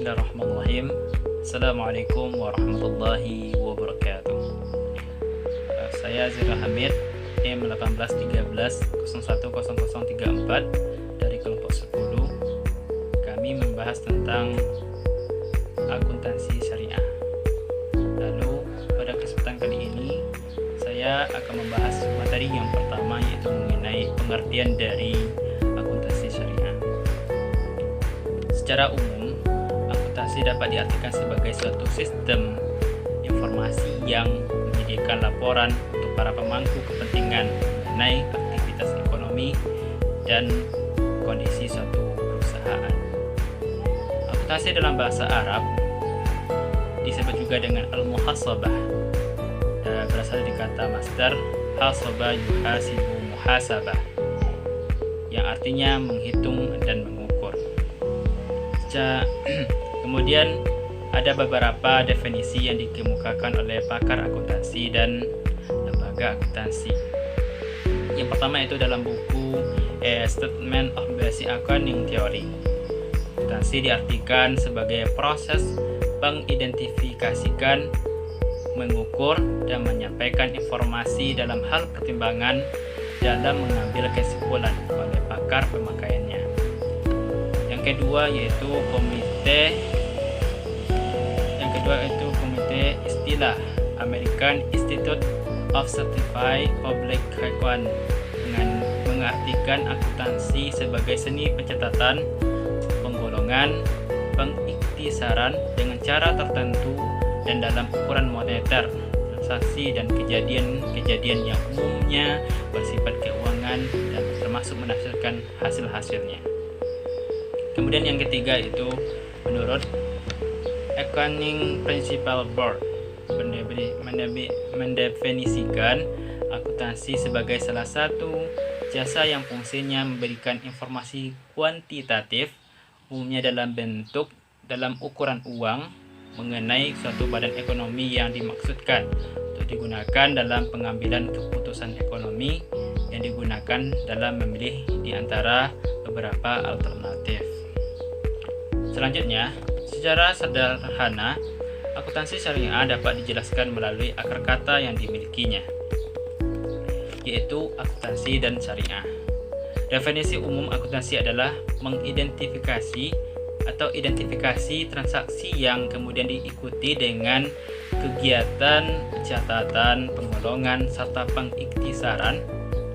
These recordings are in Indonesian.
Bismillahirrahmanirrahim. Assalamualaikum warahmatullahi wabarakatuh. Saya Zira Hamid, M1813010034 dari kelompok 10. Kami membahas tentang akuntansi syariah. Lalu pada kesempatan kali ini saya akan membahas materi yang pertama, yaitu mengenai pengertian dari akuntansi syariah. Secara umum, akuntansi dapat diartikan sebagai suatu sistem informasi yang menyediakan laporan untuk para pemangku kepentingan mengenai aktivitas ekonomi dan kondisi suatu perusahaan. Akuntansi dalam bahasa Arab disebut juga dengan al-muhasabah, berasal dari kata masdar hasaba yuhasibu muhasabah, yang artinya menghitung dan mengukur. Kemudian ada beberapa definisi yang dikemukakan oleh pakar akuntansi dan lembaga akuntansi. Yang pertama itu dalam buku A Statement of Basic Accounting Theory. Akuntansi diartikan sebagai proses mengidentifikasikan, mengukur, dan menyampaikan informasi dalam hal pertimbangan dalam mengambil kesimpulan oleh pakar pemakaiannya. Yang kedua yaitu komite istilah American Institute of Certified Public Accounting, dengan mengartikan akuntansi sebagai seni pencatatan, penggolongan, pengiktisaran dengan cara tertentu dan dalam ukuran moneter, transaksi dan kejadian-kejadian yang umumnya bersifat keuangan dan termasuk menafsirkan hasil-hasilnya. Kemudian yang ketiga itu menurut Accounting Principles Board mendefinisikan akuntansi sebagai salah satu jasa yang fungsinya memberikan informasi kuantitatif, umumnya dalam ukuran uang, mengenai suatu badan ekonomi yang dimaksudkan untuk digunakan dalam pengambilan keputusan ekonomi yang digunakan dalam memilih di antara beberapa alternatif. Selanjutnya, secara sederhana, akuntansi syariah dapat dijelaskan melalui akar kata yang dimilikinya, yaitu akuntansi dan syariah. Definisi umum akuntansi adalah mengidentifikasi atau identifikasi transaksi yang kemudian diikuti dengan kegiatan catatan, penggolongan, serta pengiktisaran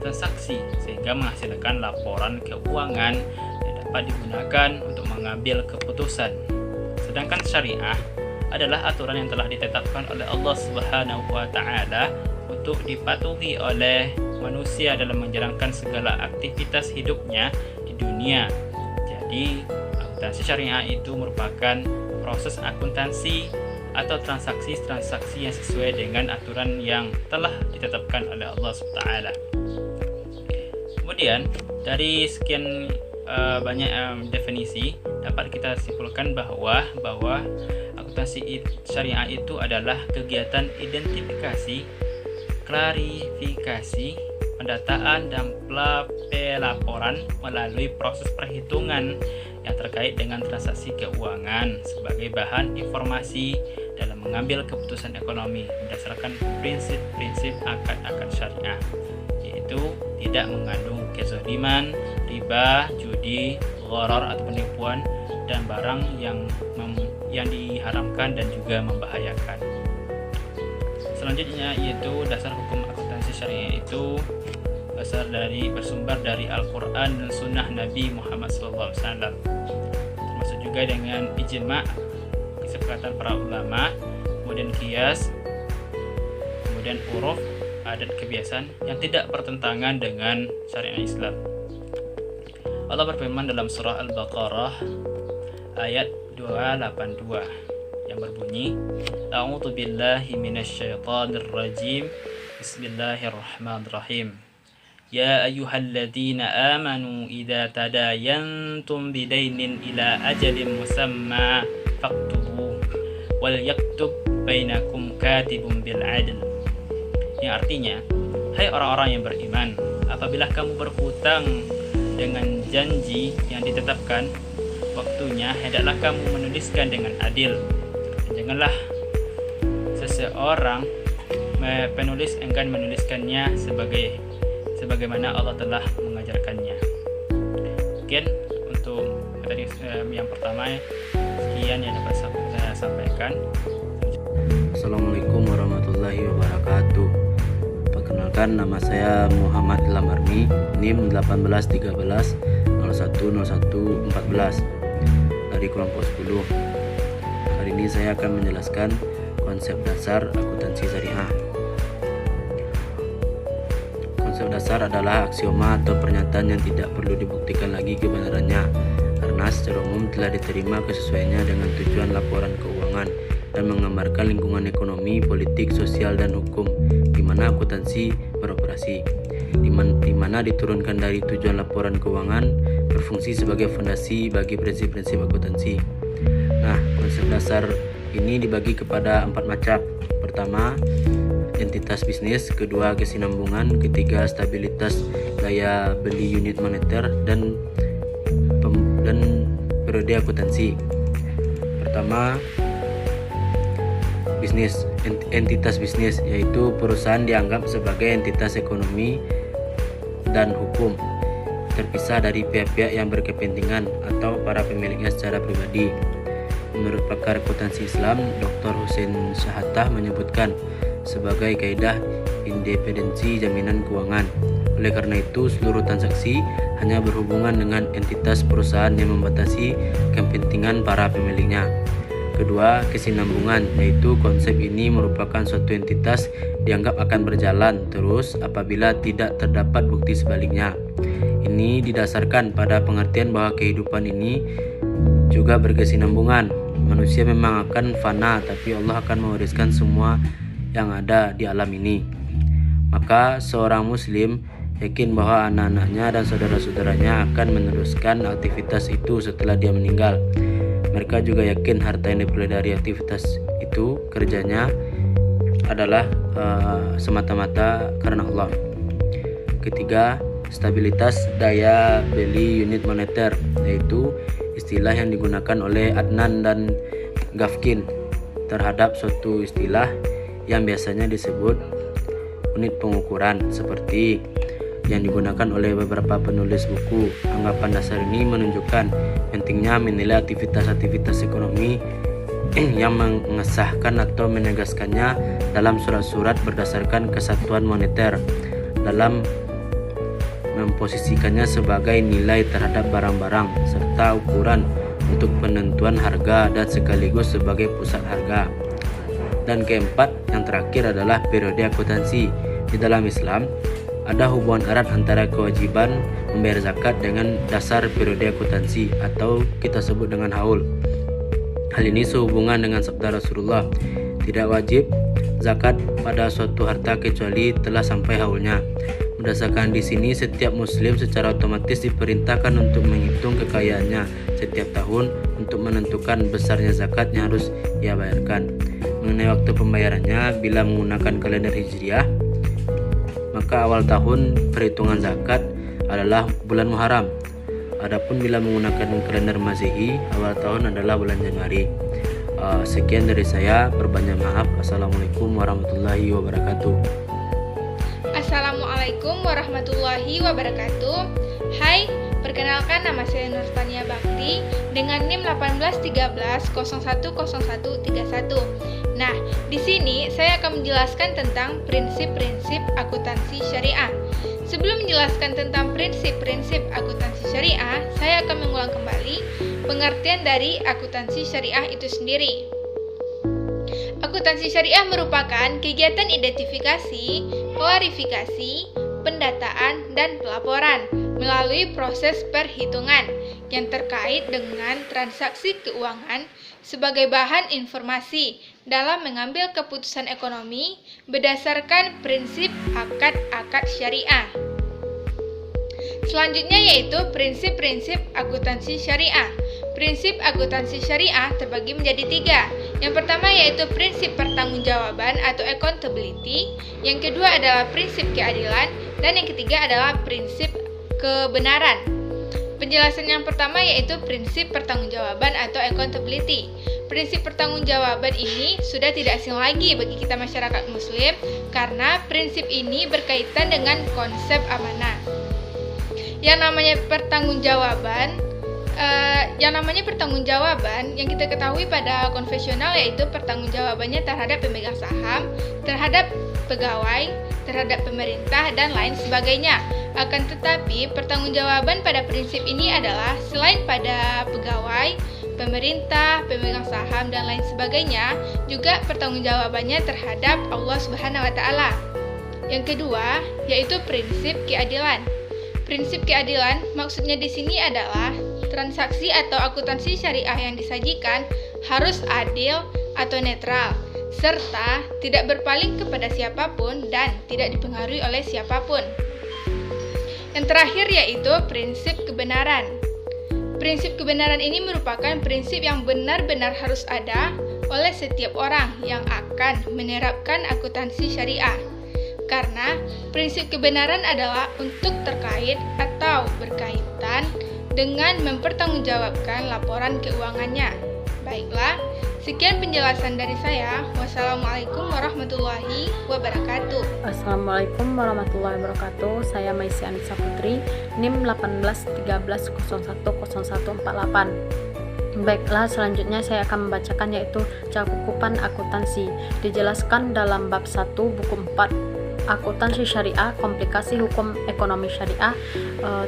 transaksi sehingga menghasilkan laporan keuangan yang dapat digunakan untuk mengambil keputusan. Sedangkan syariah adalah aturan yang telah ditetapkan oleh Allah Subhanahu wa taala untuk dipatuhi oleh manusia dalam menjalankan segala aktivitas hidupnya di dunia. Jadi, akuntansi syariah itu merupakan proses akuntansi atau transaksi-transaksi yang sesuai dengan aturan yang telah ditetapkan oleh Allah SWT. Kemudian dari sekian banyak definisi dapat kita simpulkan bahwa akuntansi syariah itu adalah kegiatan identifikasi, klarifikasi, pendataan, dan pelaporan melalui proses perhitungan yang terkait dengan transaksi keuangan sebagai bahan informasi dalam mengambil keputusan ekonomi berdasarkan prinsip-prinsip akad-akad syariah, yaitu tidak mengandung kezaliman, riba, judi, gharar atau penipuan, dan barang yang diharamkan dan juga membahayakan. Selanjutnya yaitu dasar hukum akuntansi syariah itu bersumber dari Al-Quran dan Sunnah Nabi Muhammad SAW, termasuk juga dengan ijma', kesepakatan para ulama, kemudian qiyas, kemudian uruf, adat kebiasaan yang tidak bertentangan dengan syariat Islam. Allah berfirman dalam surah Al-Baqarah ayat 282 yang berbunyi, A'udzu billahi minasyaitonir rajim. Bismillahirrahmanirrahim. Ya ayyuhalladzina amanu idza tadayantum bidainin ila ajalin musamma faktubu wal yaktub bainakum katibun bil adl. Yang artinya, hai orang-orang yang beriman, apabila kamu berhutang dengan janji yang ditetapkan, waktunya hendaklah kamu menuliskan dengan adil. Janganlah seseorang penulis enggan menuliskannya sebagaimana Allah telah mengajarkannya. Mungkin untuk tadi yang pertama, sekian yang dapat saya sampaikan. Assalamualaikum warahmatullahi wabarakatuh. Perkenalkan, nama saya Muhammad Ilham Armi, NIM 1813010114 dari kelompok 10. Hari ini saya akan menjelaskan konsep dasar akuntansi syariah. Konsep dasar adalah aksioma atau pernyataan yang tidak perlu dibuktikan lagi kebenarannya, karena secara umum telah diterima kesesuaiannya dengan tujuan laporan keuangan dan menggambarkan lingkungan ekonomi, politik, sosial, dan hukum di mana akuntansi beroperasi, di mana diturunkan dari tujuan laporan keuangan, berfungsi sebagai fondasi bagi prinsip-prinsip akuntansi. Nah, konsep dasar ini dibagi kepada 4 macam. Pertama, entitas bisnis. Kedua, kesinambungan. Ketiga, stabilitas daya beli unit moneter dan periode akuntansi. Pertama, bisnis. Entitas bisnis yaitu perusahaan dianggap sebagai entitas ekonomi dan hukum, terpisah dari pihak-pihak yang berkepentingan atau para pemiliknya secara pribadi. Menurut pakar akuntansi Islam, Dr. Hussein Syahatah menyebutkan sebagai kaidah independensi jaminan keuangan. Oleh karena itu, seluruh transaksi hanya berhubungan dengan entitas perusahaan yang membatasi kepentingan para pemiliknya. Kedua, kesinambungan, yaitu konsep ini merupakan suatu entitas dianggap akan berjalan terus apabila tidak terdapat bukti sebaliknya. Ini didasarkan pada pengertian bahwa kehidupan ini juga berkesinambungan. Manusia memang akan fana, tapi Allah akan mewariskan semua yang ada di alam ini. Maka seorang muslim yakin bahwa anak-anaknya dan saudara-saudaranya akan meneruskan aktivitas itu setelah dia meninggal. Mereka juga yakin harta yang diperoleh dari aktivitas itu kerjanya adalah semata-mata karena Allah. Ketiga, stabilitas daya beli unit moneter, yaitu istilah yang digunakan oleh Adnan dan Gafkin terhadap suatu istilah yang biasanya disebut unit pengukuran, seperti yang digunakan oleh beberapa penulis buku. Anggapan dasar ini menunjukkan pentingnya menilai aktivitas-aktivitas ekonomi yang mengesahkan atau menegaskannya dalam surat-surat berdasarkan kesatuan moneter, dalam memposisikannya sebagai nilai terhadap barang-barang serta ukuran untuk penentuan harga dan sekaligus sebagai pusat harga. Dan keempat, yang terakhir adalah periode akuntansi. Di dalam Islam ada hubungan erat antara kewajiban membayar zakat dengan dasar periode akuntansi atau kita sebut dengan haul. Hal ini sehubungan dengan sabda Rasulullah, tidak wajib zakat pada suatu harta kecuali telah sampai haulnya. Berdasarkan di sini, setiap muslim secara otomatis diperintahkan untuk menghitung kekayaannya setiap tahun untuk menentukan besarnya zakat yang harus ia bayarkan. Mengenai waktu pembayarannya, bila menggunakan kalender Hijriah, maka awal tahun perhitungan zakat adalah bulan Muharram. Adapun bila menggunakan kalender Masehi, awal tahun adalah bulan Januari. Sekian dari saya, berbanyak maaf. Assalamualaikum warahmatullahi wabarakatuh. Assalamualaikum warahmatullahi wabarakatuh. Hai, perkenalkan, nama saya Nurtania Bakti dengan NIM 1813010131. Nah, di sini saya akan menjelaskan tentang prinsip-prinsip akuntansi syariah. Sebelum menjelaskan tentang prinsip-prinsip akuntansi syariah, saya akan mengulang kembali pengertian dari akuntansi syariah itu sendiri. Akuntansi syariah merupakan kegiatan identifikasi, klarifikasi, pendataan, dan pelaporan melalui proses perhitungan yang terkait dengan transaksi keuangan sebagai bahan informasi dalam mengambil keputusan ekonomi berdasarkan prinsip akad-akad syariah. Selanjutnya yaitu prinsip-prinsip akuntansi syariah. Prinsip akuntansi syariah terbagi menjadi 3. Yang pertama yaitu prinsip pertanggungjawaban atau accountability. Yang kedua adalah prinsip keadilan. Dan yang ketiga adalah prinsip kebenaran. Penjelasan yang pertama yaitu prinsip pertanggungjawaban atau accountability. Prinsip pertanggungjawaban ini sudah tidak asing lagi bagi kita masyarakat muslim karena prinsip ini berkaitan dengan konsep amanah. Yang namanya pertanggungjawaban yang kita ketahui pada konvensional yaitu pertanggungjawabannya terhadap pemegang saham, terhadap pegawai, terhadap pemerintah, dan lain sebagainya. Akan tetapi, pertanggungjawaban pada prinsip ini adalah selain pada pegawai, pemerintah, pemegang saham, dan lain sebagainya, juga pertanggungjawabannya terhadap Allah Subhanahu wa Ta'ala. Yang kedua, yaitu prinsip keadilan. Prinsip keadilan maksudnya di sini adalah transaksi atau akuntansi syariah yang disajikan harus adil atau netral, serta tidak berpaling kepada siapapun dan tidak dipengaruhi oleh siapapun. Yang terakhir yaitu prinsip kebenaran. Prinsip kebenaran ini merupakan prinsip yang benar-benar harus ada oleh setiap orang yang akan menerapkan akuntansi syariah. Karena prinsip kebenaran adalah untuk terkait atau berkaitan dengan mempertanggungjawabkan laporan keuangannya. Baiklah, sekian penjelasan dari saya. Wassalamualaikum warahmatullahi wabarakatuh. Assalamualaikum warahmatullahi wabarakatuh. Saya Maisy Anissa Putri, NIM 1813010148. Baiklah, selanjutnya saya akan membacakan yaitu cakupan akuntansi. Dijelaskan dalam bab 1 buku 4 Akuntansi Syariah, Komplikasi Hukum Ekonomi Syariah,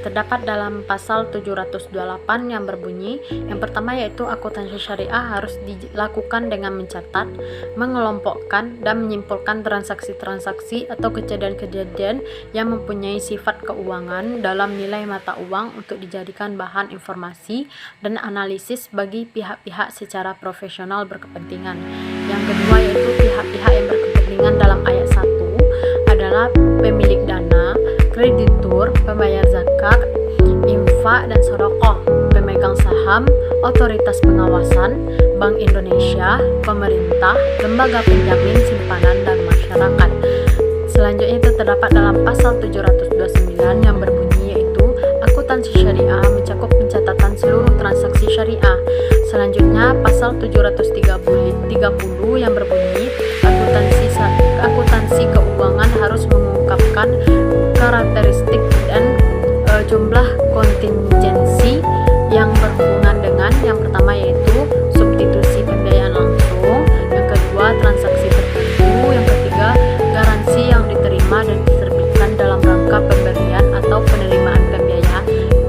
terdapat dalam pasal 728 yang berbunyi, yang pertama yaitu akuntansi syariah harus dilakukan dengan mencatat, mengelompokkan, dan menyimpulkan transaksi-transaksi atau kejadian-kejadian yang mempunyai sifat keuangan dalam nilai mata uang untuk dijadikan bahan informasi dan analisis bagi pihak-pihak secara profesional berkepentingan. Yang kedua yaitu pihak-pihak yang berkepentingan dalam ayat 1 adalah pemilik dana, kreditur, pembayar zakat, infak dan sedekah, pemegang saham, otoritas pengawasan, Bank Indonesia, pemerintah, lembaga penjamin simpanan dan masyarakat. Selanjutnya itu terdapat dalam pasal 729 yang berbunyi yaitu akuntansi syariah mencakup pencatatan seluruh transaksi syariah. Selanjutnya pasal 730 yang berbunyi akuntansi keuangan harus mengungkapkan karakteristik dan jumlah kontingensi yang berhubungan dengan yang pertama yaitu substitusi pembiayaan langsung, yang kedua transaksi tertentu, yang ketiga garansi yang diterima dan diterbitkan dalam rangka pemberian atau penerimaan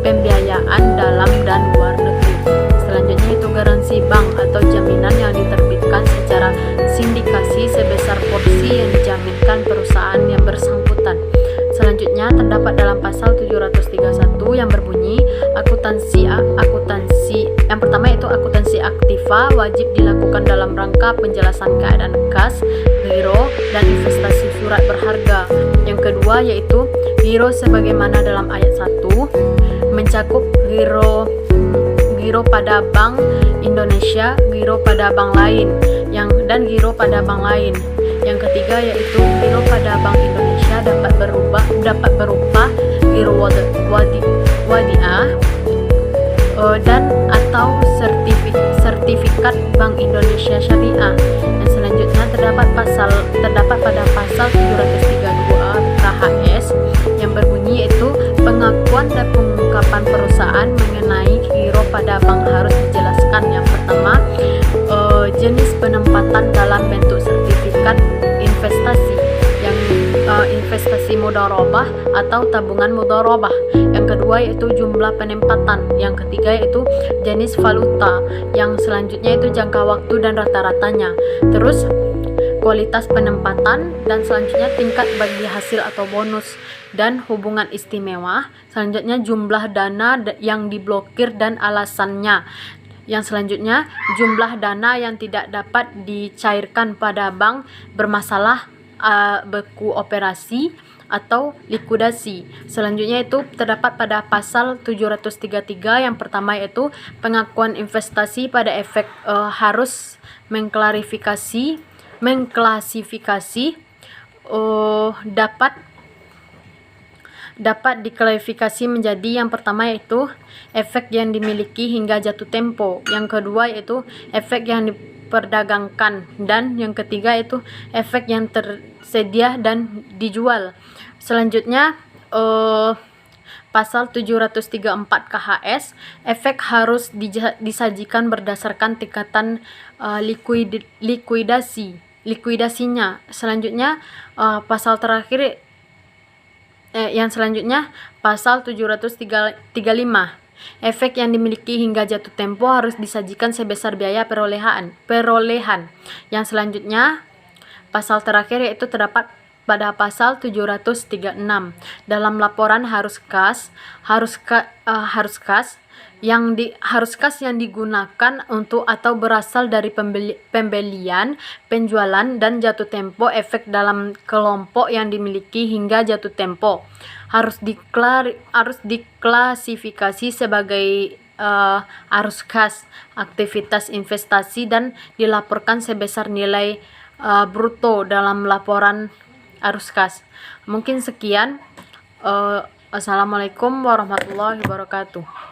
pembiayaan dalam dan luar negeri. Selanjutnya itu garansi bank atau jaminan yang diterbitkan secara sindikasi sebesar porsi yang dijaminkan perusahaan yang bersangkutan. Selanjutnya terdapat dalam pasal 731 yang berbunyi akuntansi yang pertama yaitu akuntansi aktiva wajib dilakukan dalam rangka penjelasan keadaan kas, giro, dan investasi surat berharga. Yang kedua yaitu giro sebagaimana dalam ayat 1 mencakup giro pada Bank Indonesia, giro pada bank lain, dan giro pada bank lain. Yang ketiga yaitu giro pada Bank Indonesia dapat berupa giro wadiah dan atau sertifikat Bank Indonesia Syariah. Dan selanjutnya terdapat pada pasal 732 KHS yang berbunyi yaitu pengakuan dan pengungkapan perusahaan mengenai giro pada bank harus dijelaskan. Yang pertama jenis penempatan dalam bentuk sertifikat investasi, yang investasi mudharabah atau tabungan mudharabah. Yang kedua yaitu jumlah penempatan. Yang ketiga yaitu jenis valuta. Yang selanjutnya itu jangka waktu dan rata-ratanya. Terus kualitas penempatan, dan selanjutnya tingkat bagi hasil atau bonus dan hubungan istimewa. Selanjutnya jumlah dana yang diblokir dan alasannya. Yang selanjutnya jumlah dana yang tidak dapat dicairkan pada bank bermasalah, beku operasi atau likuidasi. Selanjutnya itu terdapat pada pasal 733 yang pertama yaitu pengakuan investasi pada efek harus mengklasifikasi dapat diklasifikasi menjadi yang pertama yaitu efek yang dimiliki hingga jatuh tempo, yang kedua yaitu efek yang diperdagangkan, dan yang ketiga yaitu efek yang tersedia dan dijual. Selanjutnya Pasal 734 KHS, efek harus disajikan berdasarkan tingkatan likuidasinya. Selanjutnya pasal terakhir yang selanjutnya pasal 735. Efek yang dimiliki hingga jatuh tempo harus disajikan sebesar biaya perolehan. Yang selanjutnya pasal terakhir yaitu terdapat pada pasal 736. Dalam laporan harus kas yang digunakan untuk atau berasal dari pembelian, penjualan, dan jatuh tempo efek dalam kelompok yang dimiliki hingga jatuh tempo harus diklasifikasi sebagai arus kas, aktivitas investasi, dan dilaporkan sebesar nilai bruto dalam laporan arus kas. Mungkin sekian. Assalamualaikum warahmatullahi wabarakatuh.